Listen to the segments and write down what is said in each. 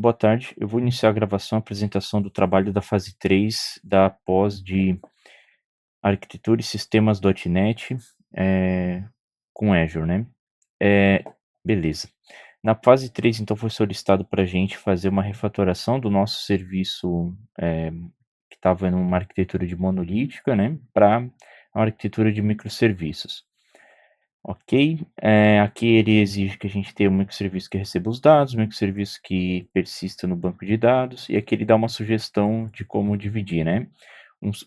Boa tarde, eu vou iniciar a gravação, a apresentação do trabalho da fase 3 da pós de Arquitetura e Sistemas .NET, com Azure, né. Eh, beleza. Na fase 3, então, foi solicitado para a gente fazer uma refatoração do nosso serviço, que estava em uma arquitetura de monolítica, né, para uma arquitetura de microserviços. Ok, aqui ele exige que a gente tenha um microserviço que receba os dados, um microserviço que persista no banco de dados, e aqui ele dá uma sugestão de como dividir, né?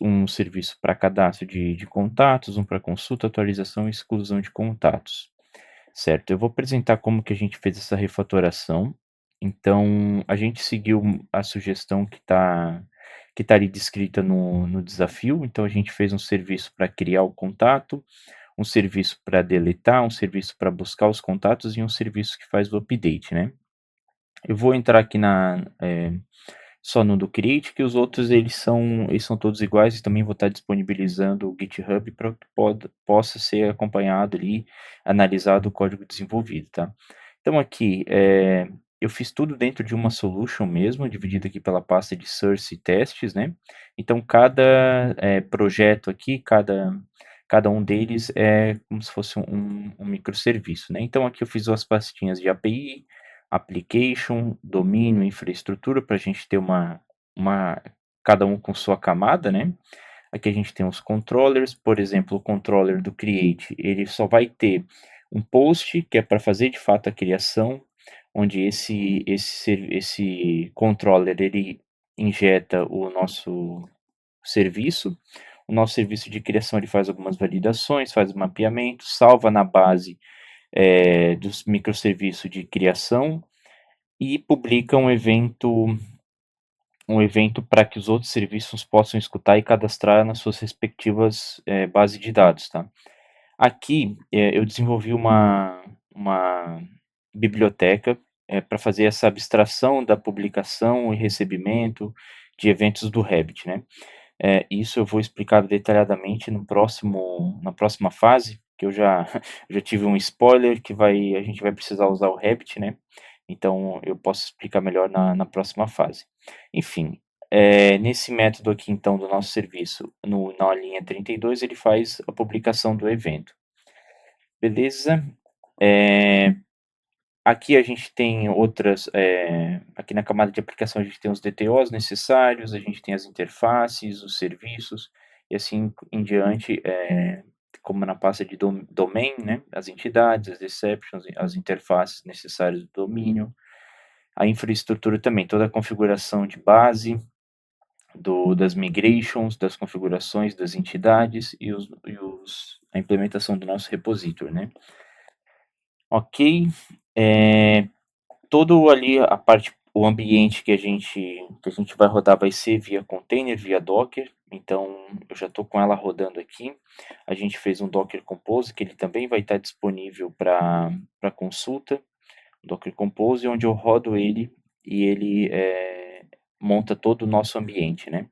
Um serviço para cadastro de contatos, um para consulta, atualização e exclusão de contatos. Certo, eu vou apresentar como que a gente fez essa refatoração. Então, a gente seguiu a sugestão que tá ali descrita no desafio. Então, a gente fez um serviço para criar o contato, um serviço para deletar, um serviço para buscar os contatos e um serviço que faz o update, né. Eu vou entrar aqui só no do create, que os outros eles são todos iguais e também vou estar disponibilizando o GitHub para que possa ser acompanhado ali, analisado o código desenvolvido, tá. Então aqui, eu fiz tudo dentro de uma solution mesmo, dividido aqui pela pasta de source e testes, né. Então cada, projeto aqui, cada um deles é como se fosse um microserviço, né. Então aqui eu fiz as pastinhas de API, application, domínio, infraestrutura, para a gente ter uma cada um com sua camada, né. Aqui a gente tem os controllers, por exemplo, o controller do create, ele só vai ter um post, que é para fazer de fato a criação, onde esse controller ele injeta o nosso serviço. O nosso serviço de criação ele faz algumas validações, faz o mapeamento, salva na base, dos microserviços de criação e publica um evento para que os outros serviços possam escutar e cadastrar nas suas respectivas, base de dados, tá. Aqui, eu desenvolvi uma biblioteca, para fazer essa abstração da publicação e recebimento de eventos do Rabbit, né. Isso eu vou explicar detalhadamente na próxima fase, que eu já já tive um spoiler que a gente vai precisar usar o Rabbit, né, então eu posso explicar melhor na próxima fase. Enfim, nesse método aqui então do nosso serviço, na linha 32 ele faz a publicação do evento. Beleza? Eh Aqui a gente tem aqui na camada de aplicação a gente tem os DTOs necessários, a gente tem as interfaces, os serviços e assim em diante, como na pasta de domain, né, as entidades, as exceptions, as interfaces necessárias do domínio, a infraestrutura também, toda a configuração de base, das migrations, das configurações das entidades a implementação do nosso repository, né. Ok, eh todo ali o ambiente que a gente vai rodar vai ser via container, via Docker, então eu já estou com ela rodando aqui. A gente fez um Docker Compose, que ele também vai estar disponível para consulta, Docker Compose, onde eu rodo ele e ele, monta todo o nosso ambiente, né.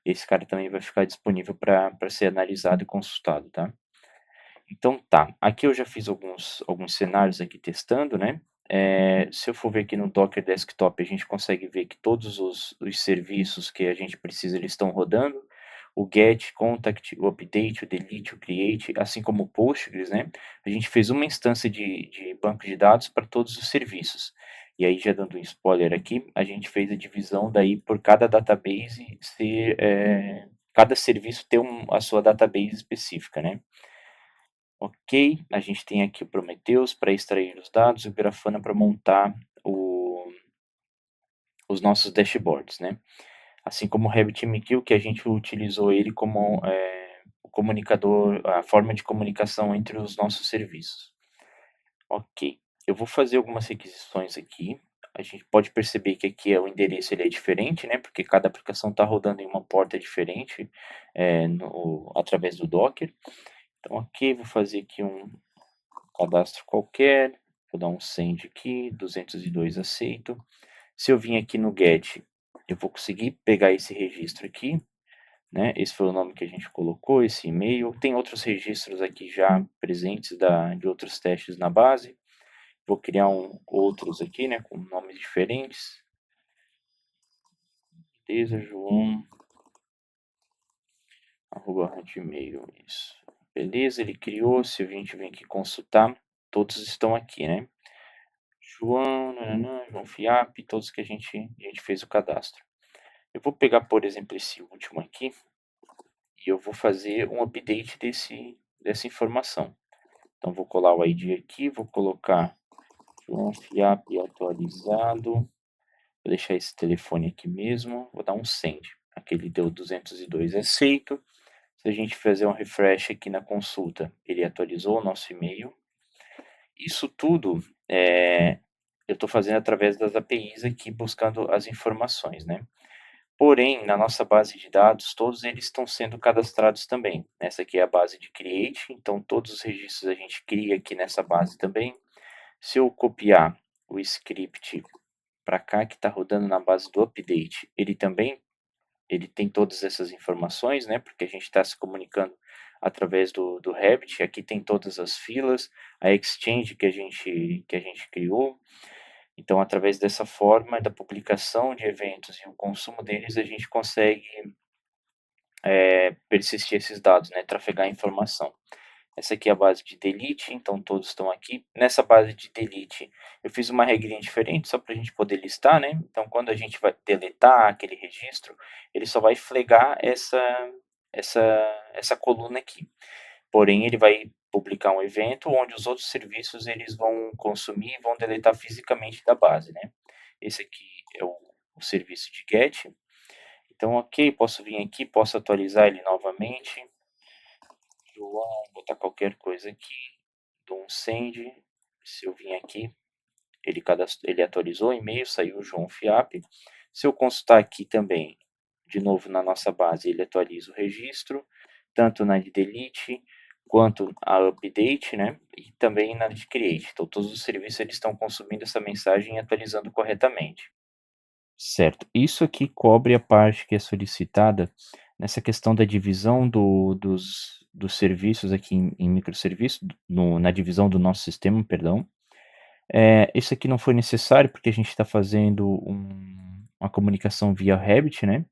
Esse cara também vai ficar disponível para ser analisado e consultado, tá. Então tá, aqui eu já fiz alguns cenários aqui testando, né. Se eu for ver aqui no Docker Desktop, a gente consegue ver que todos os serviços que a gente precisa, eles estão rodando. O get, contact, o update, o delete, o create, assim como o Postgres, né. A gente fez uma instância de banco de dados para todos os serviços. E aí já dando um spoiler aqui, a gente fez a divisão daí por cada database cada serviço ter a sua database específica, né. Ok, a gente tem aqui o Prometheus para extrair os dados e o Grafana para montar o os nossos dashboards, né. Assim como o RabbitMQ, que a gente utilizou ele como, o comunicador, a forma de comunicação entre os nossos serviços. Ok, eu vou fazer algumas requisições aqui. A gente pode perceber que aqui o endereço ele é diferente, né, porque cada aplicação está rodando em uma porta diferente, através do Docker. Então ok, vou fazer aqui um cadastro qualquer, vou dar um send aqui, 202 aceito. Se eu vim aqui no get, eu vou conseguir pegar esse registro aqui, né? Esse foi o nome que a gente colocou, esse e-mail. Tem outros registros aqui já presentes de outros testes na base. Vou criar outros aqui, né, com nomes diferentes. Beleza, João, @hotmail, isso. Beleza, ele criou, se a gente vem aqui consultar, todos estão aqui, né? João, nananã, João Fiap, todos que a gente fez o cadastro. Eu vou pegar, por exemplo, esse último aqui e eu vou fazer um update dessa informação. Então, vou colar o ID aqui, vou colocar João Fiap atualizado. Vou deixar esse telefone aqui mesmo, vou dar um send. Aqui ele deu 202 aceito. Se a gente fazer um refresh aqui na consulta, ele atualizou o nosso e-mail. Isso tudo eu estou fazendo através das APIs aqui, buscando as informações, né? Porém, na nossa base de dados, todos eles estão sendo cadastrados também. Essa aqui é a base de Create, então todos os registros a gente cria aqui nessa base também. Se eu copiar o script para cá, que está rodando na base do update, ele tem todas essas informações, né? Porque a gente está se comunicando através do Rabbit. Aqui tem todas as filas, a exchange que a gente criou. Então, através dessa forma da publicação de eventos e o consumo deles, a gente consegue persistir esses dados, né? Trafegar a informação. Essa aqui é a base de delete, então todos estão aqui. Nessa base de delete, eu fiz uma regrinha diferente, só para a gente poder listar, né? Então, quando a gente vai deletar aquele registro, ele só vai flagar essa, essa coluna aqui. Porém, ele vai publicar um evento onde os outros serviços eles vão consumir e vão deletar fisicamente da base, né? Esse aqui é o serviço de get. Então, ok, posso vir aqui, posso atualizar ele novamente. João, botar qualquer coisa aqui, dou um send. Se eu vim aqui, ele atualizou o e-mail, saiu o João Fiap. Se eu consultar aqui também, de novo na nossa base, ele atualiza o registro, tanto na de delete quanto a update, né? E também na de create. Então, todos os serviços eles estão consumindo essa mensagem e atualizando corretamente. Certo. Isso aqui cobre a parte que é solicitada nessa questão da divisão dos serviços aqui em microserviços, na divisão do nosso sistema, perdão. Isso aqui não foi necessário porque a gente está fazendo uma comunicação via Rabbit, né?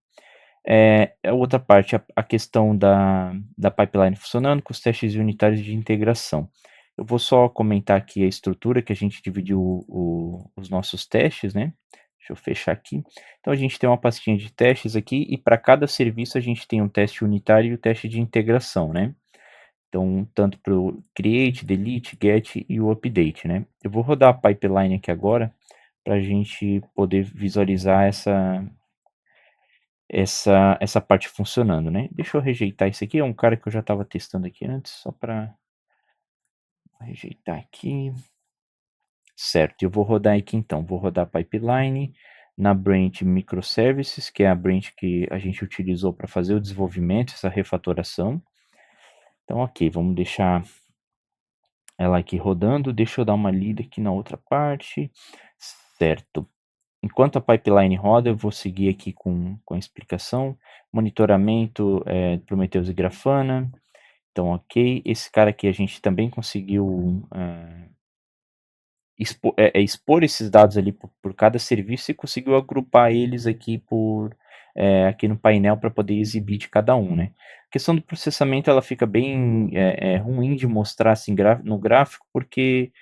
A outra parte, a questão da pipeline funcionando com os testes unitários de integração. Eu vou só comentar aqui a estrutura que a gente dividiu os nossos testes, né? Deixa eu fechar aqui. Então, a gente tem uma pastinha de testes aqui e para cada serviço a gente tem um teste unitário e o teste de integração, né? Então, tanto para o create, delete, get e o update, né? Eu vou rodar a pipeline aqui agora para a gente poder visualizar essa parte funcionando, né? Deixa eu rejeitar isso aqui, é um cara que eu já estava testando aqui antes, só para rejeitar aqui. Certo, eu vou rodar aqui então, vou rodar a pipeline na branch microservices, que é a branch que a gente utilizou para fazer o desenvolvimento, essa refatoração. Então, ok, vamos deixar ela aqui rodando, deixa eu dar uma lida aqui na outra parte. Certo. Enquanto a pipeline roda, eu vou seguir aqui com a explicação. Monitoramento, Prometheus e Grafana. Então, ok. Esse cara aqui a gente também conseguiu expor esses dados ali por cada serviço e conseguiu agrupar eles aqui aqui no painel para poder exibir de cada um, né? A questão do processamento ela fica bem ruim de mostrar assim no gráfico porque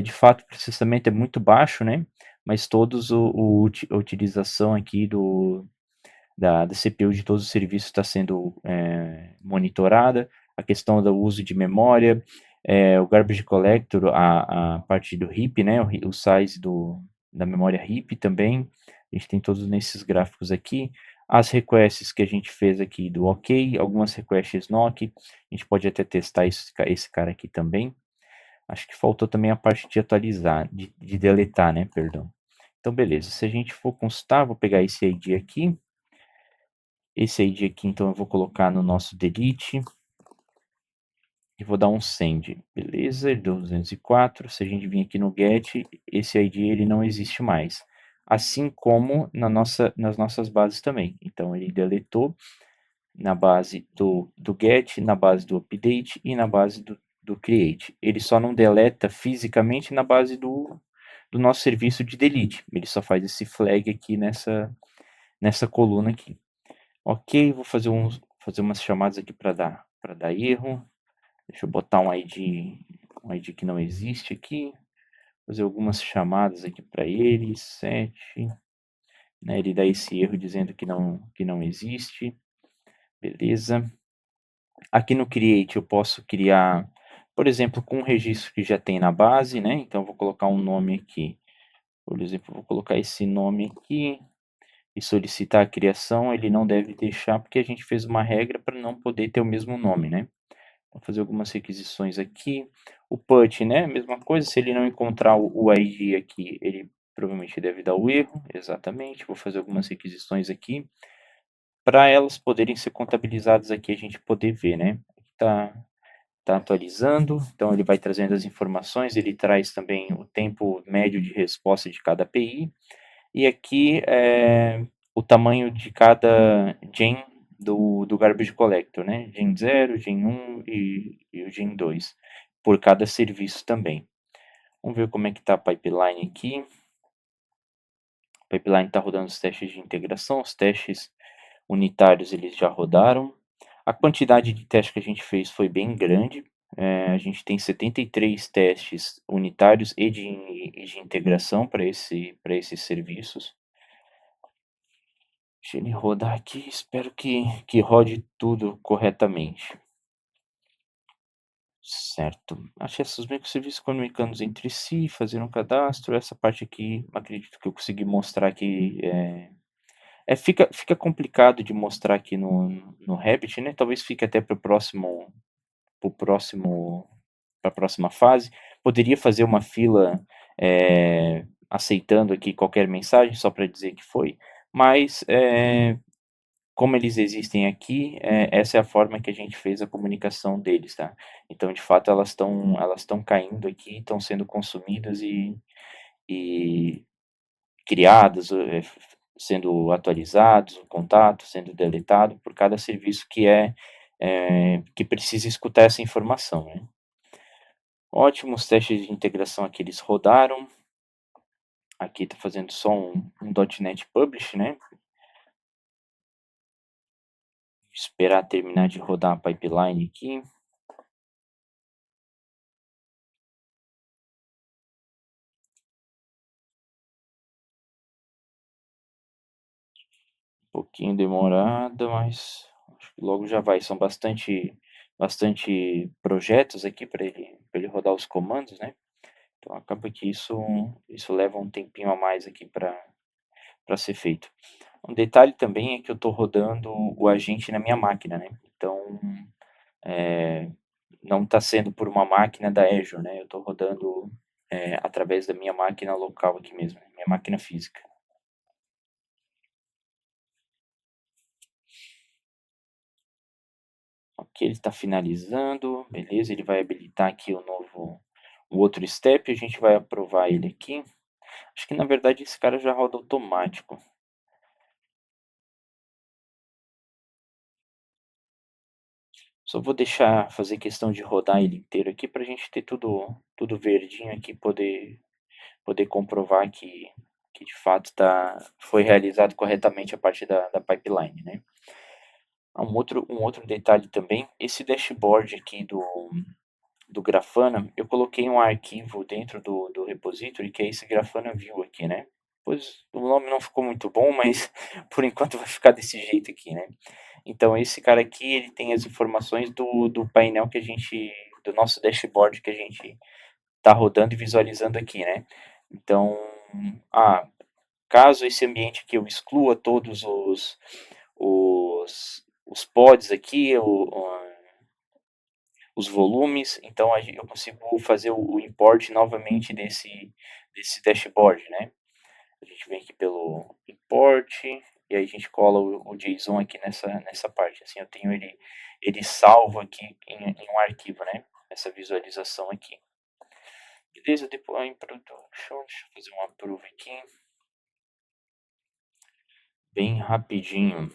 de fato o processamento é muito baixo, né? Mas todos a utilização aqui da CPU de todos os serviços está sendo monitorada, a questão do uso de memória, o garbage collector, a parte do heap, né, o size da memória heap também, a gente tem todos nesses gráficos aqui, as requests que a gente fez aqui do OK, algumas requests knock, a gente pode até testar esse cara aqui também, acho que faltou também a parte de atualizar, de deletar, né, perdão. Então, beleza, se a gente for consultar, vou pegar esse ID aqui, esse ID aqui, então, eu vou colocar no nosso delete e vou dar um send, beleza? Ele deu 204. Se a gente vir aqui no get, esse ID ele não existe mais. Assim como nas nossas bases também. Então, ele deletou na base do get, na base do update e na base do create. Ele só não deleta fisicamente na base do nosso serviço de delete. Ele só faz esse flag aqui nessa coluna aqui. Ok, vou fazer umas chamadas aqui para dar erro. Deixa eu botar um ID que não existe aqui. Fazer algumas chamadas aqui para ele, 7, né? Ele dá esse erro dizendo que não existe. Beleza. Aqui no Create eu posso criar, por exemplo, com um registro que já tem na base, né? Então eu vou colocar um nome aqui. Por exemplo, vou colocar esse nome aqui e solicitar a criação. Ele não deve deixar porque a gente fez uma regra para não poder ter o mesmo nome, né? Vou fazer algumas requisições aqui. O put, né? Mesma coisa, se ele não encontrar o ID aqui, ele provavelmente deve dar o erro. Exatamente. Vou fazer algumas requisições aqui para elas poderem ser contabilizadas aqui, a gente poder ver, né? Tá atualizando, então ele vai trazendo as informações, ele traz também o tempo médio de resposta de cada API, e aqui o tamanho de cada gen do Garbage Collector, né? Gen 0, Gen 1 e o Gen 2, por cada serviço também. Vamos ver como é que está a pipeline aqui. A pipeline está rodando os testes de integração, os testes unitários eles já rodaram. A quantidade de testes que a gente fez foi bem grande. A gente tem 73 testes unitários e de integração para esses serviços. Deixa ele rodar aqui, espero que rode tudo corretamente. Certo. Acesso aos microserviços comunicando entre si, fazer um cadastro. Essa parte aqui, acredito que eu consegui mostrar aqui. Fica complicado de mostrar aqui no Rabbit, né? Talvez fique até para o próximo, para a próxima fase. Poderia fazer uma fila aceitando aqui qualquer mensagem, só para dizer que foi, mas como eles existem aqui, essa é a forma que a gente fez a comunicação deles, tá? Então, de fato, elas estão caindo aqui, estão sendo consumidas e criadas, sendo atualizados, o contato sendo deletado por cada serviço que precisa escutar essa informação, né? Ótimo, os testes de integração aqui eles rodaram. Aqui está fazendo só um .NET Publish, né? Esperar terminar de rodar a pipeline aqui. Um pouquinho demorada, mas acho que logo já vai. São bastante projetos aqui para ele rodar os comandos, né? Então acaba que isso leva um tempinho a mais aqui para ser feito. Um detalhe também é que eu estou rodando o agente na minha máquina, né? Então não está sendo por uma máquina da Azure, né? Eu estou rodando através da minha máquina local aqui mesmo, minha máquina física. Ok, ele está finalizando, beleza, ele vai habilitar aqui o outro step, a gente vai aprovar ele aqui. Acho que na verdade esse cara já roda automático. Só vou deixar fazer questão de rodar ele inteiro aqui para a gente ter tudo verdinho aqui, poder comprovar que de fato foi realizado corretamente a parte da pipeline, né? Um outro detalhe também, esse dashboard aqui do Grafana, eu coloquei um arquivo dentro do repository, que é esse Grafana View aqui, né? Pois o nome não ficou muito bom, mas por enquanto vai ficar desse jeito aqui, né? Então esse cara aqui, ele tem as informações do painel do nosso dashboard que a gente está rodando e visualizando aqui, né? Então, caso esse ambiente aqui eu exclua todos os pods aqui, os volumes, então eu consigo fazer o import novamente desse dashboard, né? A gente vem aqui pelo import e aí a gente cola o JSON aqui nessa parte. Assim, eu tenho ele salvo aqui em um arquivo, né? Essa visualização aqui. Beleza, deploy em production. Deixa eu fazer um approve aqui. Bem rapidinho.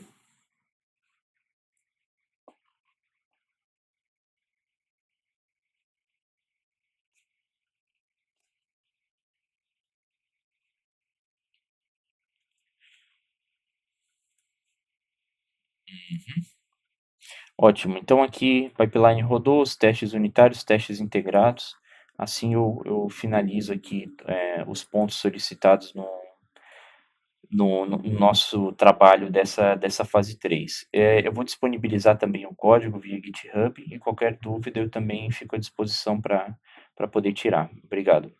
Ótimo. Então aqui, pipeline rodou, os testes unitários, testes integrados. Assim eu finalizo aqui, os pontos solicitados no nosso trabalho dessa fase 3. Eu vou disponibilizar também o código via GitHub e qualquer dúvida eu também fico à disposição para poder tirar. Obrigado.